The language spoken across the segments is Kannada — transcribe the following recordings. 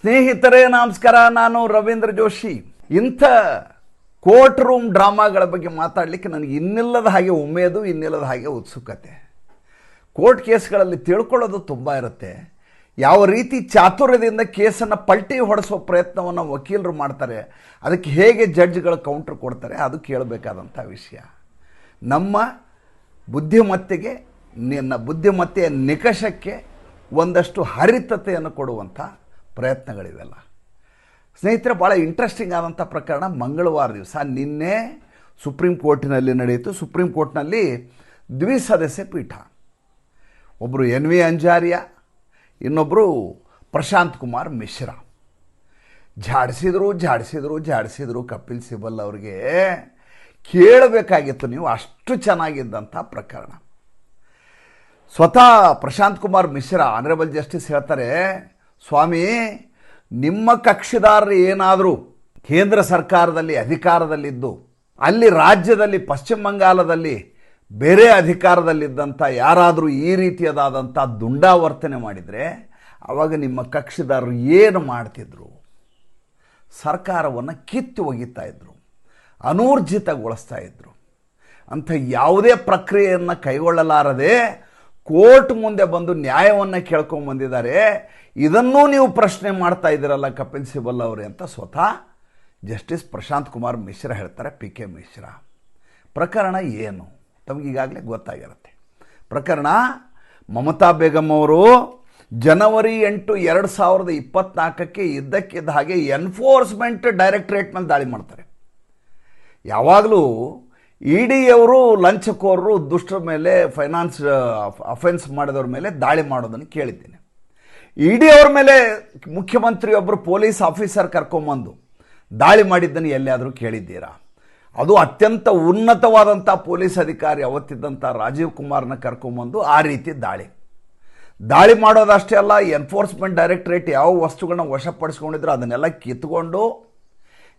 ಸ್ನೇಹಿತರೇ ನಮಸ್ಕಾರ, ನಾನು ರವೀಂದ್ರ ಜೋಶಿ. ಇಂಥ ಕೋರ್ಟ್ ರೂಮ್ ಡ್ರಾಮಾಗಳ ಬಗ್ಗೆ ಮಾತಾಡಲಿಕ್ಕೆ ನನಗೆ ಇನ್ನಿಲ್ಲದ ಹಾಗೆ ಉಮೇದು, ಇನ್ನಿಲ್ಲದ ಹಾಗೆ ಉತ್ಸುಕತೆ. ಕೋರ್ಟ್ ಕೇಸ್ಗಳಲ್ಲಿ ತಿಳ್ಕೊಳ್ಳೋದು ತುಂಬ ಇರುತ್ತೆ. ಯಾವ ರೀತಿ ಚಾತುರ್ಯದಿಂದ ಕೇಸನ್ನು ಪಲ್ಟಿ ಹೊಡೆಸುವ ಪ್ರಯತ್ನವನ್ನು ವಕೀಲರು ಮಾಡ್ತಾರೆ, ಅದಕ್ಕೆ ಹೇಗೆ ಜಡ್ಜ್ಗಳು ಕೌಂಟ್ರ್ ಕೊಡ್ತಾರೆ, ಅದು ಕೇಳಬೇಕಾದಂಥ ವಿಷಯ. ನಮ್ಮ ಬುದ್ಧಿಮತ್ತೆಗೆ, ಬುದ್ಧಿಮತ್ತೆಯ ನಿಕಷಕ್ಕೆ ಒಂದಷ್ಟು ಹರಿತತೆಯನ್ನು ಕೊಡುವಂಥ ಪ್ರಯತ್ನಗಳಿವೆಲ್ಲ. ಸ್ನೇಹಿತರೆ, ಭಾಳ ಇಂಟ್ರೆಸ್ಟಿಂಗ್ ಆದಂಥ ಪ್ರಕರಣ ಮಂಗಳವಾರ ದಿವಸ ನಿನ್ನೆ ಸುಪ್ರೀಂ ಕೋರ್ಟಿನಲ್ಲಿ ನಡೆಯಿತು. ಸುಪ್ರೀಂ ಕೋರ್ಟ್ನಲ್ಲಿ ದ್ವಿಸದಸ್ಯ ಪೀಠ. ಒಬ್ಬರು NV ಅಂಜಾರಿಯಾ, ಇನ್ನೊಬ್ಬರು ಪ್ರಶಾಂತ್ ಕುಮಾರ್ ಮಿಶ್ರಾ. ಜಾಡಿಸಿದ್ರು ಕಪಿಲ್ ಸಿಬಲ್ ಅವ್ರಿಗೆ. ಕೇಳಬೇಕಾಗಿತ್ತು ನೀವು, ಅಷ್ಟು ಚೆನ್ನಾಗಿದ್ದಂಥ ಪ್ರಕರಣ. ಸ್ವತಃ ಪ್ರಶಾಂತ್ ಕುಮಾರ್ ಮಿಶ್ರಾ ಆನರೇಬಲ್ ಜಸ್ಟಿಸ್ ಹೇಳ್ತಾರೆ, ಸ್ವಾಮಿ, ನಿಮ್ಮ ಕಕ್ಷಿದಾರರು ಏನಾದರೂ ಕೇಂದ್ರ ಸರ್ಕಾರದಲ್ಲಿ ಅಧಿಕಾರದಲ್ಲಿದ್ದು ಅಲ್ಲಿ ರಾಜ್ಯದಲ್ಲಿ ಪಶ್ಚಿಮ ಬಂಗಾಳದಲ್ಲಿ ಬೇರೆ ಅಧಿಕಾರದಲ್ಲಿದ್ದಂಥ ಯಾರಾದರೂ ಈ ರೀತಿಯಾದಂಥ ದುಂಡಾವರ್ತನೆ ಮಾಡಿದರೆ ಆವಾಗ ನಿಮ್ಮ ಕಕ್ಷಿದಾರರು ಏನು ಮಾಡ್ತಿದ್ರು? ಸರ್ಕಾರವನ್ನು ಕಿತ್ತು ಒಗಿತಾ ಇದ್ರು, ಅನೂರ್ಜಿತಗೊಳಿಸ್ತಾ ಇದ್ರು. ಅಂಥ ಯಾವುದೇ ಪ್ರಕ್ರಿಯೆಯನ್ನು ಕೈಗೊಳ್ಳಲಾರದೆ ಕೋರ್ಟ್ ಮುಂದೆ ಬಂದು ನ್ಯಾಯವನ್ನು ಕೇಳ್ಕೊಂಬಂದಿದ್ದಾರೆ. ಇದನ್ನೂ ನೀವು ಪ್ರಶ್ನೆ ಮಾಡ್ತಾ ಇದ್ದೀರಲ್ಲ ಕಪಿಲ್ ಸಿಬಲ್ ಅವರೇ ಅಂತ ಸ್ವತಃ ಜಸ್ಟಿಸ್ ಪ್ರಶಾಂತ್ ಕುಮಾರ್ ಮಿಶ್ರಾ ಹೇಳ್ತಾರೆ. PK ಮಿಶ್ರಾ. ಪ್ರಕರಣ ಏನು ತಮಗೀಗಾಗಲೇ ಗೊತ್ತಾಗಿರುತ್ತೆ. ಪ್ರಕರಣ, ಮಮತಾ ಬೇಗಂ ಅವರು ಜನವರಿ 8, 2024 ಇದ್ದಕ್ಕಿದ್ದ ಹಾಗೆ ಎನ್ಫೋರ್ಸ್ಮೆಂಟ್ ಡೈರೆಕ್ಟರೇಟ್ ಮೇಲೆ ದಾಳಿ ಮಾಡ್ತಾರೆ. ಯಾವಾಗಲೂ ED ಅವರು ಲಂಚಕೋರರು, ದುಷ್ಟರ ಮೇಲೆ, ಫೈನಾನ್ಸ್ ಅಫೆನ್ಸ್ ಮಾಡಿದವ್ರ ಮೇಲೆ ದಾಳಿ ಮಾಡೋದನ್ನು ಕೇಳಿದ್ದೀನಿ. ED ಅವ್ರ ಮೇಲೆ ಮುಖ್ಯಮಂತ್ರಿಯೊಬ್ಬರು ಪೊಲೀಸ್ ಆಫೀಸರ್ ಕರ್ಕೊಂಬಂದು ದಾಳಿ ಮಾಡಿದ್ದನ್ನು ಎಲ್ಲಿಯಾದರೂ ಕೇಳಿದ್ದೀರಾ? ಅದು ಅತ್ಯಂತ ಉನ್ನತವಾದಂಥ ಪೊಲೀಸ್ ಅಧಿಕಾರಿ ಅವತ್ತಿದ್ದಂಥ ರಾಜೀವ್ ಕುಮಾರ್ನ ಕರ್ಕೊಂಬಂದು ಆ ರೀತಿ ದಾಳಿ ಮಾಡೋದಷ್ಟೇ ಅಲ್ಲ, ಎನ್ಫೋರ್ಸ್ಮೆಂಟ್ ಡೈರೆಕ್ಟರೇಟ್ ಯಾವ ವಸ್ತುಗಳನ್ನ ವಶಪಡಿಸ್ಕೊಂಡಿದ್ರು ಅದನ್ನೆಲ್ಲ ಕಿತ್ಕೊಂಡು,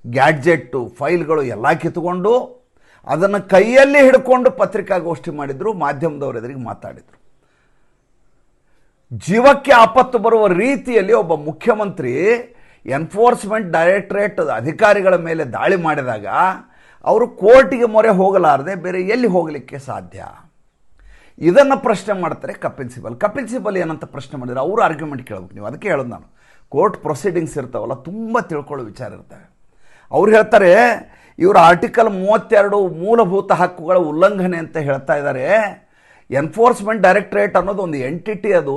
ಗ್ಯಾಡ್ಜೆಟ್ಟು, ಫೈಲ್ಗಳು ಎಲ್ಲ ಕಿತ್ಕೊಂಡು ಅದನ್ನು ಕೈಯಲ್ಲಿ ಹಿಡ್ಕೊಂಡು ಪತ್ರಿಕಾಗೋಷ್ಠಿ ಮಾಡಿದರು, ಮಾಧ್ಯಮದವ್ರ ಎದುರಿಗೆ ಮಾತಾಡಿದರು. ಜೀವಕ್ಕೆ ಆಪತ್ತು ಬರುವ ರೀತಿಯಲ್ಲಿ ಒಬ್ಬ ಮುಖ್ಯಮಂತ್ರಿ ಎನ್ಫೋರ್ಸ್ಮೆಂಟ್ ಡೈರೆಕ್ಟರೇಟ್ ಅಧಿಕಾರಿಗಳ ಮೇಲೆ ದಾಳಿ ಮಾಡಿದಾಗ ಅವರು ಕೋರ್ಟಿಗೆ ಮೊರೆ ಹೋಗಲಾರದೆ ಬೇರೆ ಎಲ್ಲಿ ಹೋಗಲಿಕ್ಕೆ ಸಾಧ್ಯ? ಇದನ್ನು ಪ್ರಶ್ನೆ ಮಾಡ್ತಾರೆ ಕಪಿಲ್ ಸಿಬಲ್ ಏನಂತ ಪ್ರಶ್ನೆ ಮಾಡಿದ್ರು? ಅವರು ಆರ್ಗ್ಯುಮೆಂಟ್ ಕೇಳಬೇಕು ನೀವು. ಅದಕ್ಕೆ ಹೇಳೋದು ನಾನು, ಕೋರ್ಟ್ ಪ್ರೊಸೀಡಿಂಗ್ಸ್ ಇರ್ತಾವಲ್ಲ, ತುಂಬ ತಿಳ್ಕೊಳ್ಳೋ ವಿಚಾರ ಇರ್ತವೆ. ಅವ್ರು ಹೇಳ್ತಾರೆ, ಇವರು ಆರ್ಟಿಕಲ್ 32 ಮೂಲಭೂತ ಹಕ್ಕುಗಳ ಉಲ್ಲಂಘನೆ ಅಂತ ಹೇಳ್ತಾ ಇದ್ದಾರೆ. ಎನ್ಫೋರ್ಸ್ಮೆಂಟ್ ಡೈರೆಕ್ಟರೇಟ್ ಅನ್ನೋದು ಒಂದು ಎಂಟಿಟಿ, ಅದು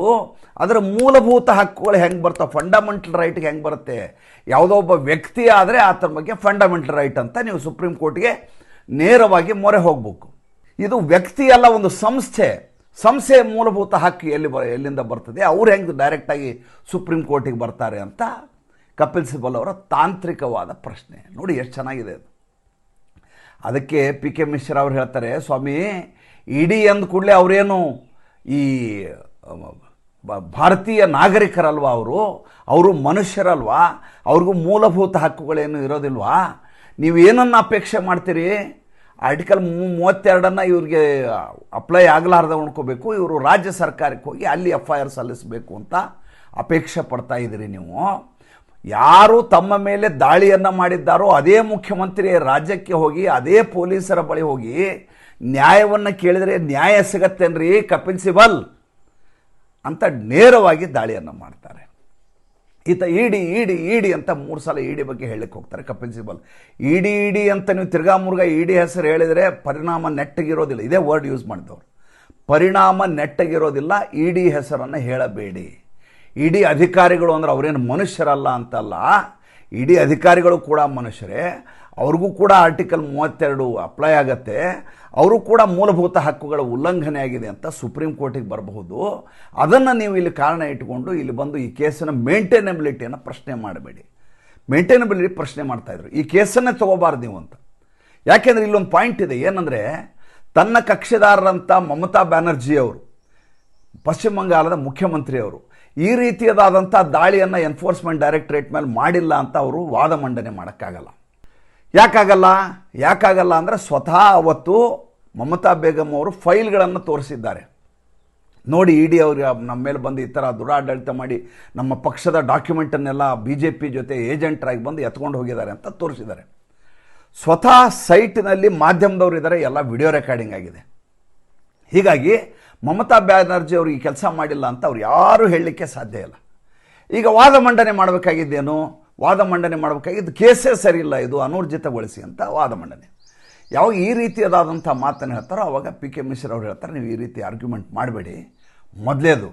ಅದರ ಮೂಲಭೂತ ಹಕ್ಕುಗಳು ಹೆಂಗೆ ಬರ್ತವೆ, ಫಂಡಮೆಂಟಲ್ ರೈಟ್ಗೆ ಹೆಂಗೆ ಬರುತ್ತೆ? ಯಾವುದೋ ಒಬ್ಬ ವ್ಯಕ್ತಿ ಆದರೆ ಆತನ ಬಗ್ಗೆ ಫಂಡಮೆಂಟಲ್ ರೈಟ್ ಅಂತ ನೀವು ಸುಪ್ರೀಂ ಕೋರ್ಟ್ಗೆ ನೇರವಾಗಿ ಮೊರೆ ಹೋಗಬೇಕು. ಇದು ವ್ಯಕ್ತಿ ಅಲ್ಲ, ಒಂದು ಸಂಸ್ಥೆ ಮೂಲಭೂತ ಹಕ್ಕು ಎಲ್ಲಿಂದ ಬರ್ತದೆ? ಅವ್ರು ಹೆಂಗೆ ಡೈರೆಕ್ಟಾಗಿ ಸುಪ್ರೀಂ ಕೋರ್ಟಿಗೆ ಬರ್ತಾರೆ ಅಂತ ಕಪಿಲ್ ಸಿಬಲ್ ಅವರ ತಾಂತ್ರಿಕವಾದ ಪ್ರಶ್ನೆ. ನೋಡಿ ಎಷ್ಟು ಚೆನ್ನಾಗಿದೆ ಅದು. ಅದಕ್ಕೆ PK ಮಿಶ್ರಾ ಅವ್ರು ಹೇಳ್ತಾರೆ, ಸ್ವಾಮಿ, ED ಅಂದ ಕೂಡಲೇ ಅವರೇನು ಈ ಭಾರತೀಯ ನಾಗರಿಕರಲ್ವಾ? ಅವರು ಮನುಷ್ಯರಲ್ವಾ? ಅವ್ರಿಗೂ ಮೂಲಭೂತ ಹಕ್ಕುಗಳೇನು ಇರೋದಿಲ್ವಾ? ನೀವು ಏನನ್ನು ಅಪೇಕ್ಷೆ ಮಾಡ್ತೀರಿ? ಆರ್ಟಿಕಲ್ 32 ಇವ್ರಿಗೆ ಅಪ್ಲೈ ಆಗಲಾರ್ದ ಉಣ್ಕೋಬೇಕು, ಇವರು ರಾಜ್ಯ ಸರ್ಕಾರಕ್ಕೆ ಹೋಗಿ ಅಲ್ಲಿ FIR ಸಲ್ಲಿಸಬೇಕು ಅಂತ ಅಪೇಕ್ಷೆ ಪಡ್ತಾ ಇದ್ದೀರಿ ನೀವು. ಯಾರು ತಮ್ಮ ಮೇಲೆ ದಾಳಿಯನ್ನು ಮಾಡಿದ್ದಾರೋ ಅದೇ ಮುಖ್ಯಮಂತ್ರಿ ರಾಜ್ಯಕ್ಕೆ ಹೋಗಿ ಅದೇ ಪೊಲೀಸರ ಬಳಿ ಹೋಗಿ ನ್ಯಾಯವನ್ನು ಕೇಳಿದರೆ ನ್ಯಾಯ ಸಿಗತ್ತೇನ್ರಿ ಕಪಿಲ್ ಸಿಬಲ್ ಅಂತ ನೇರವಾಗಿ ದಾಳಿಯನ್ನು ಮಾಡ್ತಾರೆ. ಈತ ಇಡಿ ಅಂತ 3 ಸಲ ED ಬಗ್ಗೆ ಹೇಳಲಿಕ್ಕೆ ಹೋಗ್ತಾರೆ ಕಪಿಲ್ ಸಿಬಲ್. ಇಡಿ ಅಂತ ನೀವು ತಿರ್ಗಾ ಮುರ್ಗಾ ED ಹೆಸರು ಹೇಳಿದರೆ ಪರಿಣಾಮ ನೆಟ್ಟಗಿರೋದಿಲ್ಲ. ಇದೇ ವರ್ಡ್ ಯೂಸ್ ಮಾಡಿದವರು. ಪರಿಣಾಮ ನೆಟ್ಟಗಿರೋದಿಲ್ಲ. ED ಹೆಸರನ್ನು ಹೇಳಬೇಡಿ. ED ಅಧಿಕಾರಿಗಳು ಅಂದರೆ ಅವರೇನು ಮನುಷ್ಯರಲ್ಲ ಅಂತಲ್ಲ. ED ಅಧಿಕಾರಿಗಳು ಕೂಡ ಮನುಷ್ಯರೇ, ಅವ್ರಿಗೂ ಕೂಡ ಆರ್ಟಿಕಲ್ 32 ಅಪ್ಲೈ ಆಗತ್ತೆ. ಅವರು ಕೂಡ ಮೂಲಭೂತ ಹಕ್ಕುಗಳ ಉಲ್ಲಂಘನೆ ಆಗಿದೆ ಅಂತ ಸುಪ್ರೀಂ ಕೋರ್ಟಿಗೆ ಬರಬಹುದು. ಅದನ್ನು ನೀವು ಇಲ್ಲಿ ಕಾರಣ ಇಟ್ಕೊಂಡು ಇಲ್ಲಿ ಬಂದು ಈ ಕೇಸಿನ ಮೇಂಟೈನಬಿಲಿಟಿಯನ್ನು ಪ್ರಶ್ನೆ ಮಾಡಬೇಡಿ. ಮೇಂಟೈನಬಿಲಿಟಿ ಪ್ರಶ್ನೆ ಮಾಡ್ತಾಯಿದ್ರು, ಈ ಕೇಸನ್ನೇ ತೊಗೋಬಾರ್ದು ನೀವು ಅಂತ. ಯಾಕೆಂದರೆ ಇಲ್ಲೊಂದು ಪಾಯಿಂಟ್ ಇದೆ, ಏನಂದರೆ ತನ್ನ ಕಕ್ಷಿದಾರರಂಥ ಮಮತಾ ಬ್ಯಾನರ್ಜಿ ಅವರು, ಪಶ್ಚಿಮ ಬಂಗಾಳದ ಮುಖ್ಯಮಂತ್ರಿಯವರು, ಈ ರೀತಿಯಾದಂಥ ದಾಳಿಯನ್ನು ಎನ್ಫೋರ್ಸ್ಮೆಂಟ್ ಡೈರೆಕ್ಟರೇಟ್ ಮೇಲೆ ಮಾಡಿಲ್ಲ ಅಂತ ಅವರು ವಾದ ಮಂಡನೆ ಮಾಡೋಕ್ಕಾಗಲ್ಲ. ಯಾಕಾಗಲ್ಲ ಅಂದರೆ ಸ್ವತಃ ಅವತ್ತು ಮಮತಾ ಬೇಗಂ ಅವರು ಫೈಲ್ಗಳನ್ನು ತೋರಿಸಿದ್ದಾರೆ. ನೋಡಿ ಇಡಿ ಅವ್ರಿಗೆ ನಮ್ಮ ಮೇಲೆ ಬಂದು ಈ ಥರ ದುರಾಡಳಿತ ಮಾಡಿ ನಮ್ಮ ಪಕ್ಷದ ಡಾಕ್ಯುಮೆಂಟನ್ನೆಲ್ಲ BJP ಜೊತೆ ಏಜೆಂಟ್ರಾಗಿ ಬಂದು ಎತ್ಕೊಂಡು ಹೋಗಿದ್ದಾರೆ ಅಂತ ತೋರಿಸಿದ್ದಾರೆ. ಸ್ವತಃ ಸೈಟ್ನಲ್ಲಿ ಮಾಧ್ಯಮದವರು ಇದ್ದಾರೆ, ಎಲ್ಲ ವಿಡಿಯೋ ರೆಕಾರ್ಡಿಂಗ್ ಆಗಿದೆ. ಹೀಗಾಗಿ ಮಮತಾ ಬ್ಯಾನರ್ಜಿ ಅವರು ಈ ಕೆಲಸ ಮಾಡಿಲ್ಲ ಅಂತ ಅವ್ರು ಯಾರೂ ಹೇಳಲಿಕ್ಕೆ ಸಾಧ್ಯ ಇಲ್ಲ. ಈಗ ವಾದ ಮಂಡನೆ ಮಾಡಬೇಕಾಗಿದ್ದೇನು, ವಾದ ಮಂಡನೆ ಮಾಡಬೇಕಾಗಿದ್ದು ಕೇಸೇ ಸರಿ ಇಲ್ಲ, ಇದು ಅನೂರ್ಜಿತಗೊಳಿಸಿ ಅಂತ ವಾದ ಮಂಡನೆ. ಯಾವಾಗ ಈ ರೀತಿಯಾದಂಥ ಮಾತನ್ನು ಹೇಳ್ತಾರೋ ಆವಾಗ PK ಮಿಶ್ರಾ ಅವರು ಹೇಳ್ತಾರೆ, ನೀವು ಈ ರೀತಿ ಆರ್ಗ್ಯುಮೆಂಟ್ ಮಾಡಬೇಡಿ. ಮೊದಲೇದು.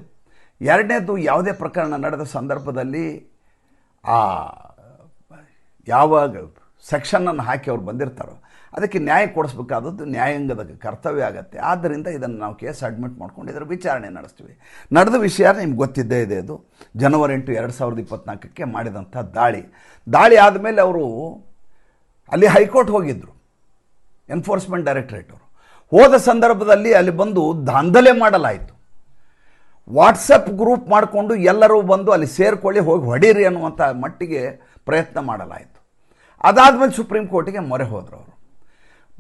ಎರಡನೇದು, ಯಾವುದೇ ಪ್ರಕರಣ ನಡೆದ ಸಂದರ್ಭದಲ್ಲಿ ಯಾವ ಸೆಕ್ಷನನ್ನು ಹಾಕಿ ಅವ್ರು ಬಂದಿರ್ತಾರೋ ಅದಕ್ಕೆ ನ್ಯಾಯ ಕೊಡಿಸ್ಬೇಕಾದದ್ದು ನ್ಯಾಯಾಂಗದ ಕರ್ತವ್ಯ ಆಗುತ್ತೆ. ಆದ್ದರಿಂದ ಇದನ್ನು ನಾವು ಕೇಸ್ ಅಡ್ಮಿಟ್ ಮಾಡ್ಕೊಂಡು ಇದರ ವಿಚಾರಣೆ ನಡೆಸ್ತೀವಿ. ನಡೆದ ವಿಷಯ ನಿಮ್ಗೆ ಗೊತ್ತಿದ್ದೇ ಇದೆ. ಅದು ಜನವರಿ 8, 2024 ಮಾಡಿದಂಥ ದಾಳಿ ಆದಮೇಲೆ ಅವರು ಅಲ್ಲಿ ಹೈಕೋರ್ಟ್ ಹೋಗಿದ್ದರು, ಎನ್ಫೋರ್ಸ್ಮೆಂಟ್ ಡೈರೆಕ್ಟರೇಟ್ ಅವರು. ಹೋದ ಸಂದರ್ಭದಲ್ಲಿ ಅಲ್ಲಿ ಬಂದು ದಾಂಧಲೆ ಮಾಡಲಾಯಿತು. ವಾಟ್ಸಪ್ ಗ್ರೂಪ್ ಮಾಡಿಕೊಂಡು ಎಲ್ಲರೂ ಬಂದು ಅಲ್ಲಿ ಸೇರ್ಕೊಳ್ಳಿ, ಹೋಗಿ ಹೊಡೀರಿ ಅನ್ನುವಂಥ ಮಟ್ಟಿಗೆ ಪ್ರಯತ್ನ ಮಾಡಲಾಯಿತು. ಅದಾದಮೇಲೆ ಸುಪ್ರೀಂ ಕೋರ್ಟಿಗೆ ಮೊರೆ ಹೋದರು ಅವರು.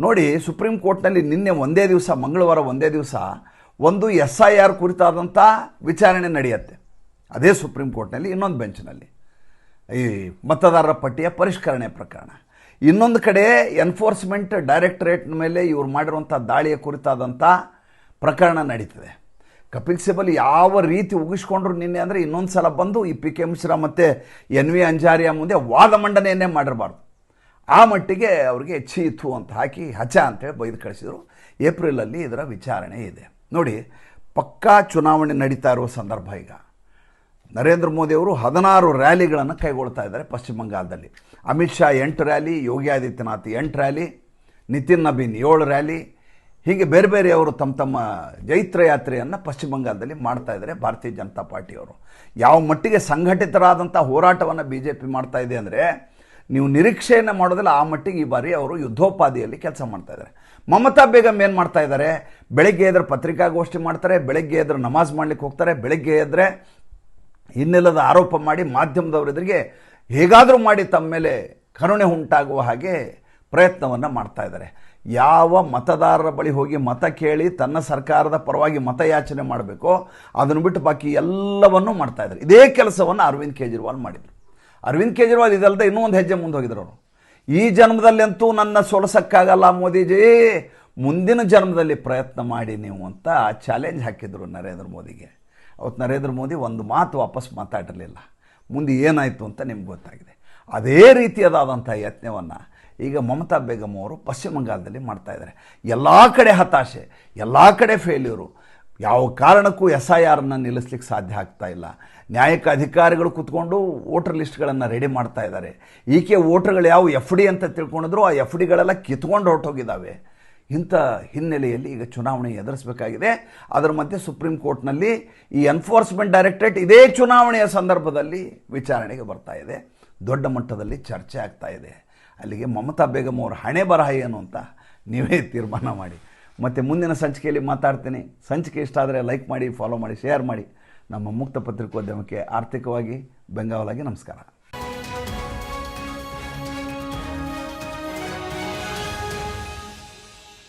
ನೋಡಿ, ಸುಪ್ರೀಂ ಕೋರ್ಟ್ನಲ್ಲಿ ನಿನ್ನೆ ಒಂದೇ ದಿವಸ, ಮಂಗಳವಾರ ಒಂದೇ ದಿವಸ ಒಂದು SIR ಕುರಿತಾದಂಥ ವಿಚಾರಣೆ ನಡೆಯುತ್ತೆ. ಅದೇ ಸುಪ್ರೀಂ ಕೋರ್ಟ್ನಲ್ಲಿ ಇನ್ನೊಂದು ಬೆಂಚ್ನಲ್ಲಿ ಈ ಮತದಾರರ ಪಟ್ಟಿಯ ಪರಿಷ್ಕರಣೆ ಪ್ರಕರಣ. ಇನ್ನೊಂದು ಕಡೆ ಎನ್ಫೋರ್ಸ್ಮೆಂಟ್ ಡೈರೆಕ್ಟರೇಟ್ ಮೇಲೆ ಇವರು ಮಾಡಿರುವಂಥ ದಾಳಿಯ ಕುರಿತಾದಂಥ ಪ್ರಕರಣ ನಡೀತದೆ. ಕಪಿಲ್ ಸಿಬಲ್ ಯಾವ ರೀತಿ ಉಗಿಸ್ಕೊಂಡ್ರು ನಿನ್ನೆ ಅಂದರೆ ಇನ್ನೊಂದು ಸಲ ಬಂದು ಈ PK ಮಿಶ್ರಾ ಮತ್ತು NV ಅಂಜಾರಿಯಾ ಮುಂದೆ ವಾದ ಮಂಡನೆಯನ್ನೇ ಮಾಡಿರಬಾರ್ದು. ಆ ಮಟ್ಟಿಗೆ ಅವ್ರಿಗೆ ಚೀತು ಅಂತ ಹಾಕಿ ಹಚ ಅಂತೇಳಿ ಬೈದು ಕಳಿಸಿದರು. ಏಪ್ರಿಲಲ್ಲಿ ಇದರ ವಿಚಾರಣೆ ಇದೆ. ನೋಡಿ, ಪಕ್ಕಾ ಚುನಾವಣೆ ನಡೀತಾ ಇರುವ ಸಂದರ್ಭ. ಈಗ ನರೇಂದ್ರ ಮೋದಿಯವರು 16 ರ್ಯಾಲಿಗಳನ್ನು ಕೈಗೊಳ್ತಾ ಇದ್ದಾರೆ ಪಶ್ಚಿಮ ಬಂಗಾಳದಲ್ಲಿ. Amit Shah 8 rally, Yogi Adityanath 8 rally, Nitin Nabin 7 rally, ಹೀಗೆ ಬೇರೆ ಬೇರೆಯವರು ತಮ್ಮ ಜೈತ್ರ ಯಾತ್ರೆಯನ್ನು ಪಶ್ಚಿಮ ಬಂಗಾಳದಲ್ಲಿ ಮಾಡ್ತಾ ಇದ್ದಾರೆ ಭಾರತೀಯ ಜನತಾ ಪಾರ್ಟಿಯವರು. ಯಾವ ಮಟ್ಟಿಗೆ ಸಂಘಟಿತರಾದಂಥ ಹೋರಾಟವನ್ನು BJP ಮಾಡ್ತಾ ಇದೆ ಅಂದರೆ ನೀವು ನಿರೀಕ್ಷೆಯನ್ನು ಮಾಡೋದಿಲ್ಲ. ಆ ಮಟ್ಟಿಗೆ ಈ ಬಾರಿ ಅವರು ಯುದ್ಧೋಪಾದಿಯಲ್ಲಿ ಕೆಲಸ ಮಾಡ್ತಾ ಇದ್ದಾರೆ. ಮಮತಾ ಬೇಗಂ ಏನು ಮಾಡ್ತಾ ಇದ್ದಾರೆ, ಬೆಳಗ್ಗೆ ಎದ್ರೆ ಪತ್ರಿಕಾಗೋಷ್ಠಿ ಮಾಡ್ತಾರೆ, ಬೆಳಗ್ಗೆ ಎದ್ರೆ ನಮಾಜ್ ಮಾಡ್ಲಿಕ್ಕೆ ಹೋಗ್ತಾರೆ, ಬೆಳಗ್ಗೆ ಎದ್ರೆ ಇನ್ನೆಲ್ಲದ ಆರೋಪ ಮಾಡಿ ಮಾಧ್ಯಮದವರೆದುರಿಗೆ ಹೇಗಾದರೂ ಮಾಡಿ ತಮ್ಮ ಮೇಲೆ ಕರುಣೆ ಉಂಟಾಗುವ ಹಾಗೆ ಪ್ರಯತ್ನವನ್ನು ಮಾಡ್ತಾ ಇದ್ದಾರೆ. ಯಾವ ಮತದಾರರ ಬಳಿ ಹೋಗಿ ಮತ ಕೇಳಿ ತನ್ನ ಸರ್ಕಾರದ ಪರವಾಗಿ ಮತಯಾಚನೆ ಮಾಡಬೇಕೋ ಅದನ್ನು ಬಿಟ್ಟು ಬಾಕಿ ಎಲ್ಲವನ್ನೂ ಮಾಡ್ತಾ ಇದ್ದಾರೆ. ಇದೇ ಕೆಲಸವನ್ನು ಅರವಿಂದ್ ಕೇಜ್ರಿವಾಲ್ ಮಾಡಿದರು. ಅರವಿಂದ್ ಕೇಜ್ರಿವಾಲ್ ಇದಲ್ಲದೆ ಇನ್ನೂ ಒಂದು ಹೆಜ್ಜೆ ಮುಂದೆ ಹೋಗಿದ್ರು ಅವರು. ಈ ಜನ್ಮದಲ್ಲಂತೂ ನನ್ನ ಸೋಲಿಸೋಕ್ಕಾಗಲ್ಲ ಮೋದಿಜಿ, ಮುಂದಿನ ಜನ್ಮದಲ್ಲಿ ಪ್ರಯತ್ನ ಮಾಡಿ ನೀವು ಅಂತ ಚಾಲೆಂಜ್ ಹಾಕಿದರು ನರೇಂದ್ರ ಮೋದಿಗೆ. ಅವತ್ತು ನರೇಂದ್ರ ಮೋದಿ ಒಂದು ಮಾತು ವಾಪಸ್ ಮಾತಾಡಿರಲಿಲ್ಲ. ಮುಂದೆ ಏನಾಯಿತು ಅಂತ ನಿಮ್ಗೆ ಗೊತ್ತಾಗಿದೆ. ಅದೇ ರೀತಿಯಾದಂಥ ಯತ್ನವನ್ನು ಈಗ ಮಮತಾ ಬೇಗಂ ಅವರು ಪಶ್ಚಿಮ ಬಂಗಾಳದಲ್ಲಿ ಮಾಡ್ತಾ ಇದ್ದಾರೆ. ಎಲ್ಲ ಕಡೆ ಹತಾಶೆ, ಎಲ್ಲ ಕಡೆ ಫೇಲ್ಯೂರು. ಯಾವ ಕಾರಣಕ್ಕೂ SIRನ ನಿಲ್ಲಿಸ್ಲಿಕ್ಕೆ ಸಾಧ್ಯ ಆಗ್ತಾ ಇಲ್ಲ. ನ್ಯಾಯಿಕ ಅಧಿಕಾರಿಗಳು ಕೂತ್ಕೊಂಡು ವೋಟರ್ ಲಿಸ್ಟ್ಗಳನ್ನು ರೆಡಿ ಮಾಡ್ತಾ ಇದ್ದಾರೆ. ಈಕೆ ವೋಟರ್ಗಳು ಯಾವ FD ಅಂತ ತಿಳ್ಕೊಂಡಿದ್ರು, ಆ FDಗಳೆಲ್ಲ ಕಿತ್ಕೊಂಡು ಹೊರಟೋಗಿದ್ದಾವೆ. ಇಂಥ ಹಿನ್ನೆಲೆಯಲ್ಲಿ ಈಗ ಚುನಾವಣೆ ಎದುರಿಸಬೇಕಾಗಿದೆ. ಅದರ ಮಧ್ಯೆ ಸುಪ್ರೀಂ ಕೋರ್ಟ್ನಲ್ಲಿ ಈ ಎನ್ಫೋರ್ಸ್ಮೆಂಟ್ ಡೈರೆಕ್ಟರೇಟ್ ಇದೇ ಚುನಾವಣೆಯ ಸಂದರ್ಭದಲ್ಲಿ ವಿಚಾರಣೆಗೆ ಬರ್ತಾ ಇದೆ. ದೊಡ್ಡ ಮಟ್ಟದಲ್ಲಿ ಚರ್ಚೆ ಆಗ್ತಾ ಇದೆ. ಅಲ್ಲಿಗೆ ಮಮತಾ ಬೇಗಂ ಅವರ ಹಣೆ ಬರಹ ಏನು ಅಂತ ನೀವೇ ತೀರ್ಮಾನ ಮಾಡಿ. ಮತ್ತು ಮುಂದಿನ ಸಂಚಿಕೆಯಲ್ಲಿ ಮಾತಾಡ್ತೀನಿ. ಸಂಚಿಕೆ ಇಷ್ಟ ಆದರೆ ಲೈಕ್ ಮಾಡಿ, ಫಾಲೋ ಮಾಡಿ, ಶೇರ್ ಮಾಡಿ. ನಮ್ಮ ಮುಕ್ತ ಪತ್ರಿಕೋದ್ಯಮಕ್ಕೆ ಆರ್ಥಿಕವಾಗಿ ಬೆಂಗಾವಲಾಗಿ ನಮಸ್ಕಾರ.